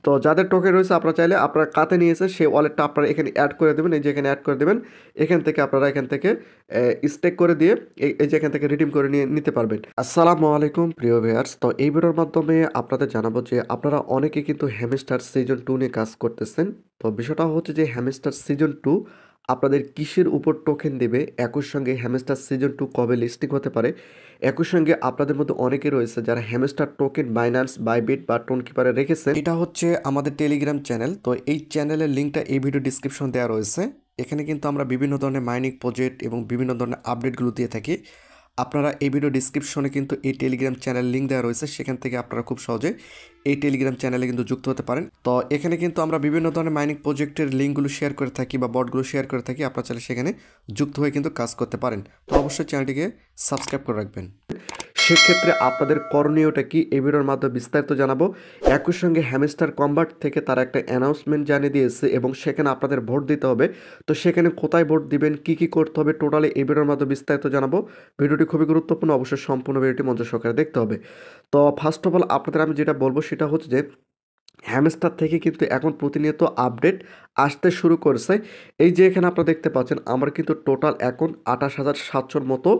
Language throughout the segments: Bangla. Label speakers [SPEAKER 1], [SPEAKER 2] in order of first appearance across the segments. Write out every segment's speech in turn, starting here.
[SPEAKER 1] তো যাদের টোকেন রয়েছে আপনারা চাইলে আপনারা কাতে নিয়েছে সেই ওয়ালেটটা আপনারা এখানে অ্যাড করে দেবেন, এই যে এখানে অ্যাড করে দেবেন। এখান থেকে আপনারা এখান থেকে স্টেক করে দিয়ে এই যে এখান থেকে রিডিম করে নিতে পারবেন। আসসালামু আলাইকুম প্রিয় ভিউয়ার্স, তো এই ভিডিওর মাধ্যমে আপনাদের জানাবো যে আপনারা অনেকে কিন্তু হ্যামস্টার সিজন 2 নিয়ে কাজ করতেছেন। তো বিষয়টা হচ্ছে যে হ্যামস্টার সিজন 2 আপনাদের কিসের উপর টোকেন দেবে, একই সঙ্গে হ্যামস্টার সিজন 2 কবে লিস্টিং হতে পারে, একই সঙ্গে আপনাদের মধ্যে অনেকে রয়েছে যারা হ্যামস্টার টোকেন বাইন্যান্স, বাইবিট বা টোনকিপারে রেখেছেন। এটা হচ্ছে আমাদের টেলিগ্রাম চ্যানেল। তো এই চ্যানেলের লিঙ্কটা এই ভিডিও ডিসক্রিপশন দেওয়া রয়েছে। এখানে কিন্তু আমরা বিভিন্ন ধরনের মাইনিং প্রজেক্ট এবং বিভিন্ন ধরনের আপডেটগুলো দিয়ে থাকি। আপনারা এই ভিডিও ডিসক্রিপশনে কিন্তু এই টেলিগ্রাম চ্যানেল লিঙ্ক দেওয়া রয়েছে, সেখান থেকে আপনারা খুব সহজে এই টেলিগ্রাম চ্যানেলে কিন্তু যুক্ত হতে পারেন। তো এখানে কিন্তু আমরা বিভিন্ন ধরনের মাইনিং প্রজেক্টের লিঙ্কগুলো শেয়ার করে থাকি বা বটগুলো শেয়ার করে থাকি, আপনারা চাইলে সেখানে যুক্ত হয়ে কিন্তু কাজ করতে পারেন। তো অবশ্যই চ্যানেলটিকে সাবস্ক্রাইব করে রাখবেন। সেক্ষেত্রে আপনাদের করণীয়টা কি এই ভিডিওর মাধ্যমে বিস্তারিত জানাবো। একই সঙ্গে হ্যামস্টার কম্বাট থেকে তারা একটা অ্যানাউন্সমেন্ট জানিয়ে দিয়েছে এবং সেখানে আপনাদের ভোট দিতে হবে। তো সেখানে কোথায় ভোট দিবেন, কি কি করতে হবে, টোটালি এই ভিডিওর মাধ্যমে বিস্তারিত জানাবো। ভিডিওটি খুবই গুরুত্বপূর্ণ, অবশ্যই সম্পূর্ণ ভিডিওটি মনোযোগ সহকারে দেখতে হবে। তো ফার্স্ট অফ অল আপনাদের আমি যেটা বলবো সেটা হচ্ছে যে হ্যামস্টার থেকে কিন্তু এখন প্রতিনিয়ত আপডেট আসতে শুরু করেছে। এই যে এখানে আপনারা দেখতে পাচ্ছেন আমার কিন্তু টোটাল এখন 28,700 মতো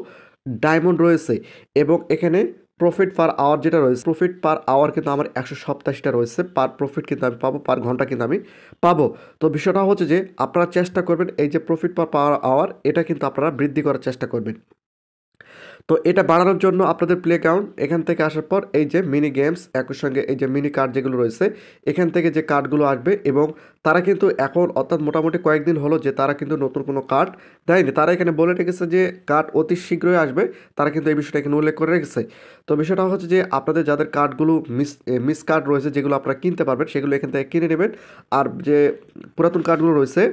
[SPEAKER 1] ডায়মন্ড রয়েছে এবং এখানে প্রফিট পার আওয়ার যেটা রয়েছে, প্রফিট পার আওয়ার কিন্তু আমার 187টা রয়েছে। পার প্রফিট কিন্তু আমি পাবো, পার ঘন্টা কিন্তু আমি পাবো। তো বিষয়টা হচ্ছে যে আপনারা চেষ্টা করবেন এই যে প্রফিট পার আওয়ার এটা কিন্তু আপনারা বৃদ্ধি করার চেষ্টা করবেন। তো এটা বাড়ানোর জন্য আপনাদের প্লে গ্রাউন্ড এখান থেকে আসার পর এই যে মিনি গেমস, একই সঙ্গে এই যে মিনি কার্ড যেগুলো রয়েছে এখান থেকে যে কার্ডগুলো আসবে, এবং তারা কিন্তু এখন অর্থাৎ মোটামুটি কয়েকদিন হলো যে তারা কিন্তু নতুন কোনো কার্ড দেয়নি। তারা এখানে বলে রেখেছে যে কার্ড অতি শীঘ্রই আসবে, তারা কিন্তু এই বিষয়টা এখানে উল্লেখ করে রেখেছে। তো বিষয়টা হচ্ছে যে আপনাদের যাদের কার্ডগুলো মিস কার্ড রয়েছে যেগুলো আপনারা কিনতে পারবেন সেগুলো এখান থেকে কিনে নেবেন। আর যে পুরাতন কার্ডগুলো রয়েছে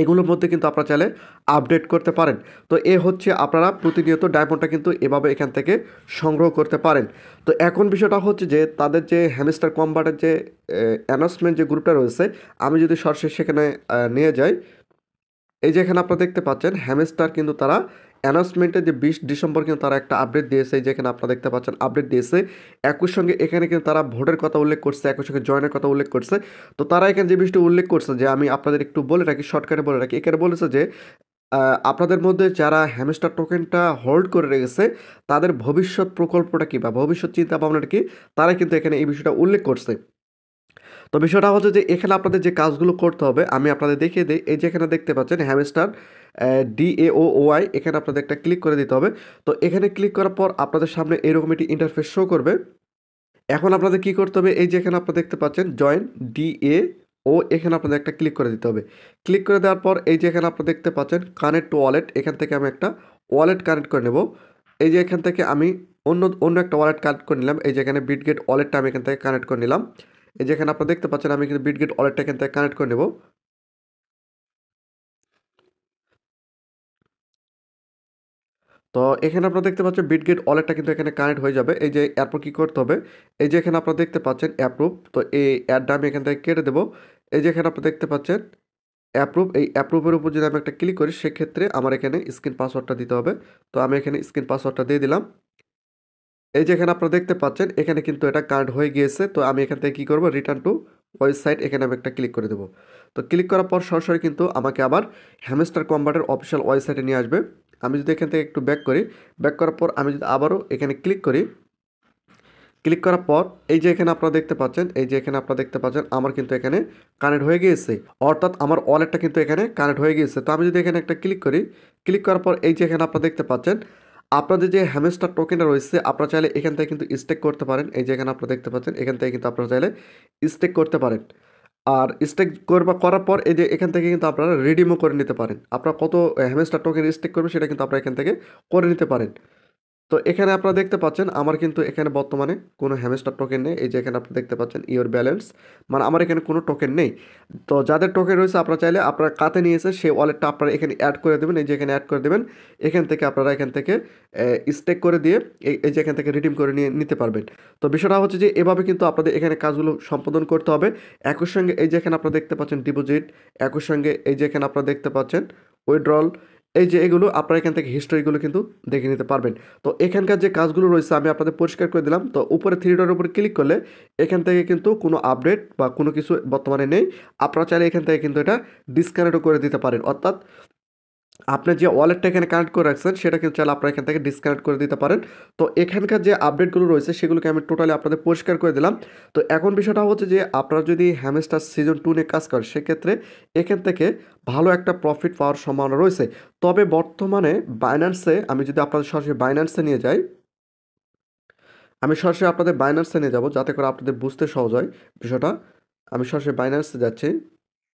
[SPEAKER 1] এগুলোর মধ্যে কিন্তু আপনারা চাইলে আপডেট করতে পারেন। তো এ হচ্ছে আপনারা প্রতিনিয়ত ডায়মন্ডটা কিন্তু এভাবে এখান থেকে সংগ্রহ করতে পারেন। তো এখন বিষয়টা হচ্ছে যে তাদের যে হ্যামস্টার কম্বাটের যে অ্যানাউন্সমেন্ট যে গ্রুপটা রয়েছে, আমি যদি সরাসরি সেখানে নিয়ে যাই, এই যে এখানে আপনারা দেখতে পাচ্ছেন হ্যামস্টার কিন্তু তারা অ্যানাউন্সমেন্টে যে 20 ডিসেম্বর কিন্তু তারা একটা আপডেট দিয়েছে, এই যে এখানে আপনারা দেখতে পাচ্ছেন আপডেট দিয়েছে। একই সঙ্গে এখানে কিন্তু তারা ভোটের কথা উল্লেখ করছে, একই সঙ্গে জয়েনের কথা উল্লেখ করছে। তো তারা এখানে যে বিষয়টি উল্লেখ করছে যে আমি আপনাদের একটু বলে রাখি, শর্টকাটে বলে রাখি, এখানে বলেছে যে আপনাদের মধ্যে যারা হ্যামস্টার টোকেনটা হোল্ড করে রেখেছে তাদের ভবিষ্যৎ প্রকল্পটা কী বা ভবিষ্যৎ চিন্তা ভাবনাটা কি, তারা কিন্তু এখানে এই বিষয়টা উল্লেখ করছে। তো বিষয়টা হচ্ছে যে এখানে আপনাদের যে কাজগুলো করতে হবে আমি আপনাদের দেখিয়ে দিই। এই যে এখানে দেখতে পাচ্ছেন হ্যামস্টার DAOOY, এখানে আপনাদের একটা ক্লিক করে দিতে হবে। তো এখানে ক্লিক করার পর আপনাদের সামনে এরকম একটি ইন্টারফেস শো করবে। এখন আপনাদের কি করতে হবে, এই যে এখানে আপনারা দেখতে পাচ্ছেন জয়েন DAO, এখানে আপনাদের একটা ক্লিক করে দিতে হবে। ক্লিক করে দেওয়ার পর এই যে এখানে আপনারা দেখতে পাচ্ছেন কানেক্ট টু ওয়ালেট, এখান থেকে আমি একটা ওয়ালেট কানেক্ট করে নেব। এই যে এখান থেকে আমি অন্য একটা ওয়ালেট কানেক্ট করে নিলাম। এই যে এখানে বিটগেট ওয়ালেটটা আমি এখান থেকে কানেক্ট করে নিলাম। এই যে এখানে আপনারা দেখতে পাচ্ছেন আমি কিন্তু বিটগেট ওয়ালেটটা এখান থেকে কানেক্ট করে নেব। তো এখানে আপনারা দেখতে পাচ্ছেন বিটগেট ওয়ালেটটা কিন্তু এখানে কানেক্ট হয়ে যাবে। এই যে এরপর কী করতে হবে, এই যে এখানে আপনারা দেখতে পাচ্ছেন অ্যাপ্রুভ, তো এই অ্যাডটা আমি এখান থেকে কেটে দেবো। এই যে এখানে আপনারা দেখতে পাচ্ছেন অ্যাপ্রুভ, এই অ্যাপ্রুভের উপর যদি আমি একটা ক্লিক করি সেক্ষেত্রে আমার এখানে স্ক্রিন পাসওয়ার্ডটা দিতে হবে। তো আমি এখানে স্ক্রিন পাসওয়ার্ডটা দিয়ে দিলাম। এই যে এখানে আপনারা দেখতে পাচ্ছেন এখানে কিন্তু এটা কার্ড হয়ে গিয়েছে। তো আমি এখান থেকে কী করবো, রিটার্ন টু ওয়েবসাইট, এখানে আমি একটা ক্লিক করে দেবো। তো ক্লিক করার পর সরাসরি কিন্তু আমাকে আবার হ্যামস্টার কম্বাটের অফিসিয়াল ওয়েবসাইটে নিয়ে আসবে। আমি যদি এখান থেকে একটু ব্যাক করি, ব্যাক করার পর আমি যদি আবারও এখানে ক্লিক করি, ক্লিক করার পর এই যে এখানে আপনারা দেখতে পাচ্ছেন, এই যে এখানে আপনারা দেখতে পাচ্ছেন আমার কিন্তু এখানে কানেক্ট হয়ে গিয়েছে, অর্থাৎ আমার ওয়ালেটটা কিন্তু এখানে কানেক্ট হয়ে গিয়েছে। তো আমি যদি এখানে একটা ক্লিক করি, ক্লিক করার পর এই যে এখানে আপনারা দেখতে পাচ্ছেন আপনাদের যে হ্যামস্টার টোকেনটা রয়েছে আপনারা চাইলে এখান থেকে কিন্তু স্টেক করতে পারেন। এই যে এখানে আপনারা দেখতে পাচ্ছেন এখান থেকে কিন্তু আপনারা চাইলে স্টেক করতে পারেন। আর স্টেক করার পর এই যে এখান থেকে কিন্তু আপনারা রিডিমও করে নিতে পারেন। আপনারা কত হ্যামস্টার টোকেন স্টেক করবেন সেটা কিন্তু আপনারা এখান থেকে করে নিতে পারেন। তো এখানে আপনারা দেখতে পাচ্ছেন আমার কিন্তু এখানে বর্তমানে কোনো হ্যামস্টার টোকেন নেই। এই যে এখানে আপনারা দেখতে পাচ্ছেন ইওর ব্যালেন্স, মানে আমার এখানে কোনো টোকেন নেই। তো যাদের টোকেন রয়েছে আপনারা চাইলে আপনারা কাতে নিয়েছে সেই ওয়ালেটটা আপনারা এখানে অ্যাড করে দেবেন। এই যে এখানে অ্যাড করে দেবেন, এখান থেকে আপনারা এখান থেকে স্টেক করে দিয়ে এই যে এখান থেকে রিডিম করে নিতে পারবেন। তো বিষয়টা হচ্ছে যে এভাবে কিন্তু আপনাদের এখানে কাজগুলো সম্পাদন করতে হবে। একই সঙ্গে এই যে এখানে আপনারা দেখতে পাচ্ছেন ডিপোজিট, একই সঙ্গে এই যে এখানে আপনারা দেখতে পাচ্ছেন উইথড্রল, এই যে এগুলো আপনারা এখান থেকে হিস্টোরিগুলো কিন্তু দেখে নিতে পারবেন। তো এখানকার যে কাজগুলো রয়েছে আমি আপনাদের পরিষ্কার করে দিলাম। তো উপরে থ্রি ডটের উপরে ক্লিক করলে এখান থেকে কিন্তু কোনো আপডেট বা কোনো কিছু বর্তমানে নেই। আপনারা চাইলে এখান থেকে কিন্তু এটা ডিসকানেক্টও করে দিতে পারেন। অর্থাৎ আপনার যে ওয়ালেটটা এখানে কানেক্ট করে রাখছেন সেটা কিন্তু চাইলে আপনারা এখান থেকে ডিসকানেক্ট করে দিতে পারেন। তো এখানকার যে আপডেটগুলো রয়েছে সেগুলোকে আমি টোটালি আপনাদের পরিষ্কার করে দিলাম। তো এখন বিষয়টা হচ্ছে যে আপনারা যদি হ্যামস্টার সিজন 2 নিয়ে কাজ করেন সেক্ষেত্রে এখান থেকে ভালো একটা প্রফিট পাওয়ার সম্ভাবনা রয়েছে। তবে বর্তমানে বাইন্যান্সে আমি যদি আপনাদের সরাসরি বাইন্যান্সে নিয়ে যাই, আমি সরাসরি আপনাদের বাইন্যান্সে নিয়ে যাব যাতে করে আপনাদের বুঝতে সহজ হয় বিষয়টা। আমি সরাসরি বাইন্যান্সে যাচ্ছি।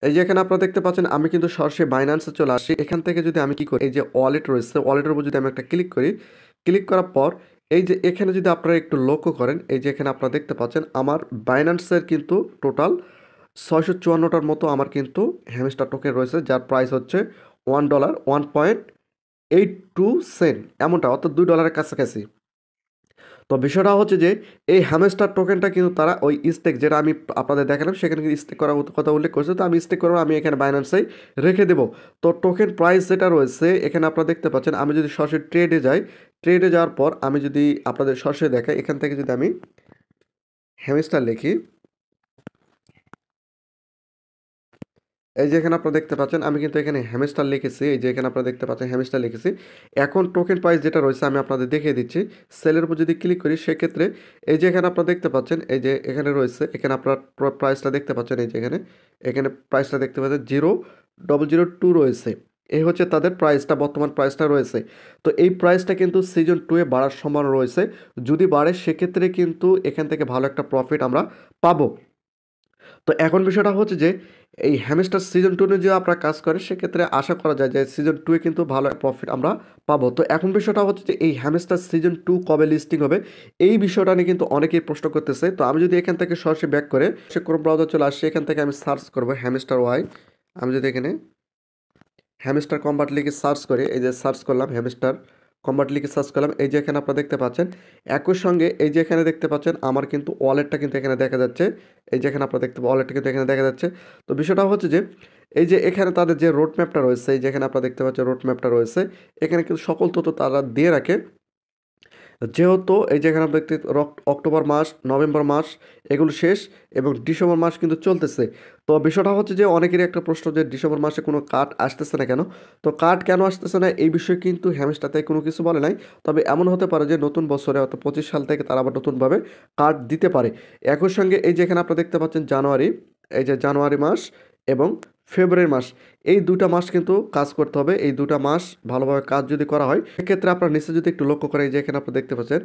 [SPEAKER 1] এই যে এখানে আপনারা দেখতে পাচ্ছেন আমি কিন্তু সরাসরি বাইন্যান্সে চলে আসি। এখান থেকে যদি আমি কি করি, এই যে ওয়ালেট রয়েছে ওয়ালেটের উপর যদি আমি একটা ক্লিক করি, ক্লিক করার পর এই যে এখানে যদি আপনারা একটু লক্ষ্য করেন, এই যে এখানে আপনারা দেখতে পাচ্ছেন আমার বাইন্যান্সের কিন্তু টোটাল 654টার মতো আমার কিন্তু হ্যামস্টার টোকেন রয়েছে, যার প্রাইস হচ্ছে $1 1.82 এমনটা, অর্থাৎ $2 কাছাকাছি। তো বিষয়টা হচ্ছে যে এই হ্যামস্টার টোকেনটা কিন্তু তারা ওই স্টেক যেটা আমি আপনাদের দেখালাম সেখানে কিন্তু স্টেক করার কথা উল্লেখ করেছে। তো আমি স্টেক করবো, আমি এখানে বাইন্যান্সেই রেখে দেবো। তো টোকেন প্রাইস যেটা রয়েছে এখানে আপনারা দেখতে পাচ্ছেন, আমি যদি সরাসরি ট্রেডে যাই, ট্রেডে যাওয়ার পর আমি যদি আপনাদের সরাসরি দেখাই, এখান থেকে যদি আমি হ্যামস্টার লিখি, এই যে এখানে আপনারা দেখতে পাচ্ছেন আমি কিন্তু এখানে হ্যামস্টার লিখেছি। এই যে এখানে আপনারা দেখতে পাচ্ছেন হ্যামস্টার লিখেছি। এখন টোকেন প্রাইস যেটা রয়েছে আমি আপনাদের দেখিয়ে দিচ্ছি। সেলের উপর যদি ক্লিক করি সেক্ষেত্রে এই যে এখানে আপনারা দেখতে পাচ্ছেন, এই যে এখানে রয়েছে, এখানে আপনারা প্রাইসটা দেখতে পাচ্ছেন, এই যে এখানে প্রাইসটা দেখতে পাচ্ছেন 0.002 রয়েছে। এই হচ্ছে তাদের প্রাইসটা, বর্তমান প্রাইসটা রয়েছে। তো এই প্রাইসটা কিন্তু সিজন 2 এ বাড়ার সম্ভাবনা রয়েছে। যদি বাড়ে সেক্ষেত্রে কিন্তু এখান থেকে ভালো একটা প্রফিট আমরা পাবো। তো এখন বিষয়টা হচ্ছে যে এই হ্যামস্টার সিজন 2 নিয়ে যদি আপনারা কাজ করেন সেক্ষেত্রে আশা করা যায় যে সিজন 2 এ কিন্তু ভালো প্রফিট আমরা পাবো। তো এখন বিষয়টা হচ্ছে যে এই হ্যামস্টার সিজন 2 কবে লিস্টিং হবে, এই বিষয়টা নিয়ে কিন্তু অনেকেই প্রশ্ন করতেছে। তো আমি যদি এখান থেকে সরাসরি ব্যাক করে সে ক্রোম ব্রাউজার চলে আসছে, এখান থেকে আমি সার্চ করবো হ্যামস্টার ওয়াই। আমি যদি এখানে হ্যামস্টার কম্বাট লিখে সার্চ করি, এই যে সার্চ করলাম হ্যামস্টার কম্বাট লিখে সার্চ করলাম, এই যে এখানে আপনারা দেখতে পাচ্ছেন একই সঙ্গে এই যে এখানে দেখতে পাচ্ছেন আমার কিন্তু ওয়ালেটটা কিন্তু এখানে দেখা যাচ্ছে। এই যে এখানে আপনারা দেখতে ওয়ালেটটা কিন্তু এখানে দেখা যাচ্ছে। তো বিষয়টা হচ্ছে যে এই যে এখানে তাদের যে রোড ম্যাপটা রয়েছে, এই যে এখানে আপনারা দেখতে পাচ্ছেন রোড ম্যাপটা রয়েছে, এখানে কিন্তু সকল তথ্য তারা দিয়ে রাখে। যেহেতু এই যে এখানে আমরা দেখতে অক্টোবর মাস, নভেম্বর মাস এগুলো শেষ এবং ডিসেম্বর মাস কিন্তু চলতেছে। তো বিষয়টা হচ্ছে যে অনেকেরই একটা প্রশ্ন যে ডিসেম্বর মাসে কোনো কার্ড আসতেছে না কেন? তো কার্ড কেন আসতেছে না এই বিষয়ে কিন্তু হ্যামস্টারতে কোনো কিছু বলে নাই। তবে এমন হতে পারে যে নতুন বছরে অর্থাৎ 25 সাল থেকে তারা আবার নতুনভাবে কার্ড দিতে পারে। একই সঙ্গে এই যে এখানে আপনারা দেখতে পাচ্ছেন জানুয়ারি, এই যে জানুয়ারি মাস এবং ফেব্রুয়ারি মাস, এই 2টা মাস কিন্তু কাজ করতে হবে। এই 2টা মাস ভালোভাবে কাজ যদি করা হয় সেক্ষেত্রে আপনার নিচে যদি একটু লক্ষ্য করেন, যে এখানে আপনারা দেখতে পাচ্ছেন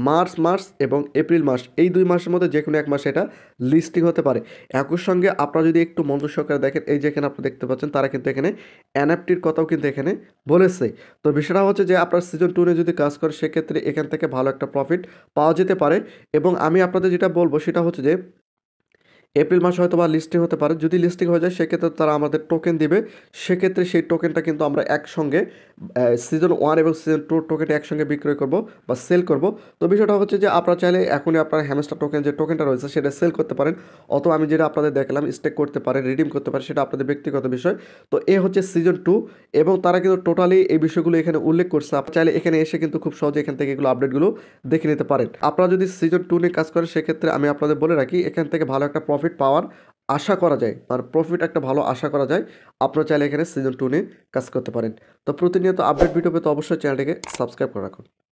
[SPEAKER 1] মার্চ মাস এবং এপ্রিল মাস, এই 2 মাসের মধ্যে যে কোনো এক মাসে এটা লিস্টিং হতে পারে। একই সঙ্গে আপনারা যদি একটু মনোযোগ সহকারে দেখেন, এই যে এখানে আপনারা দেখতে পাচ্ছেন তারা কিন্তু এখানে এনএফটির কথাও কিন্তু এখানে বলেছে। তো বিষয়টা হচ্ছে যে আপনার সিজন 2 নিয়ে যদি কাজ করেন সেক্ষেত্রে এখান থেকে ভালো একটা প্রফিট পাওয়া যেতে পারে। এবং আমি আপনাদের যেটা বলবো সেটা হচ্ছে যে এপ্রিল মাসে হয়তো বা লিস্টিং হতে পারে। যদি লিস্টিং হয়ে যায় সেক্ষেত্রে তারা আমাদের টোকেন দিবে। সেক্ষেত্রে সেই টোকেনটা কিন্তু আমরা একসঙ্গে সিজন 1 এবং সিজন 2 টোকেনটা একসঙ্গে বিক্রয় করব বা সেল করব। তো বিষয়টা হচ্ছে যে আপনারা চাইলে এখনই আপনার হ্যামস্টার টোকেন যে টোকেনটা রয়েছে সেটা সেল করতে পারেন, অথবা আমি যেটা আপনাদের দেখালাম স্টেক করতে পারেন, রিডিম করতে পারেন, সেটা আপনাদের ব্যক্তিগত বিষয়। তো এ হচ্ছে সিজন 2 এবং তারা কিন্তু টোটালি এই বিষয়গুলো এখানে উল্লেখ করছে। আপনারা চাইলে এখানে এসে কিন্তু খুব সহজে এখান থেকে এগুলো আপডেটগুলো দেখে নিতে পারেন। আপনারা যদি সিজন 2 নিয়ে কাজ করেন সেক্ষেত্রে আমি আপনাদের বলে রাখি এখান থেকে ভালো একটা প্রফিট পাওয়ার আশা করা যায়, আর প্রফিট একটা ভালো আশা করা যায়। আপনারা চাইলে এখানে সিজন 2 নিয়ে কাজ করতে পারেন। তো প্রতিনিয়ত আপডেট ভিডিও পেতে অবশ্যই চ্যানেলটিকে সাবস্ক্রাইব করে রাখুন।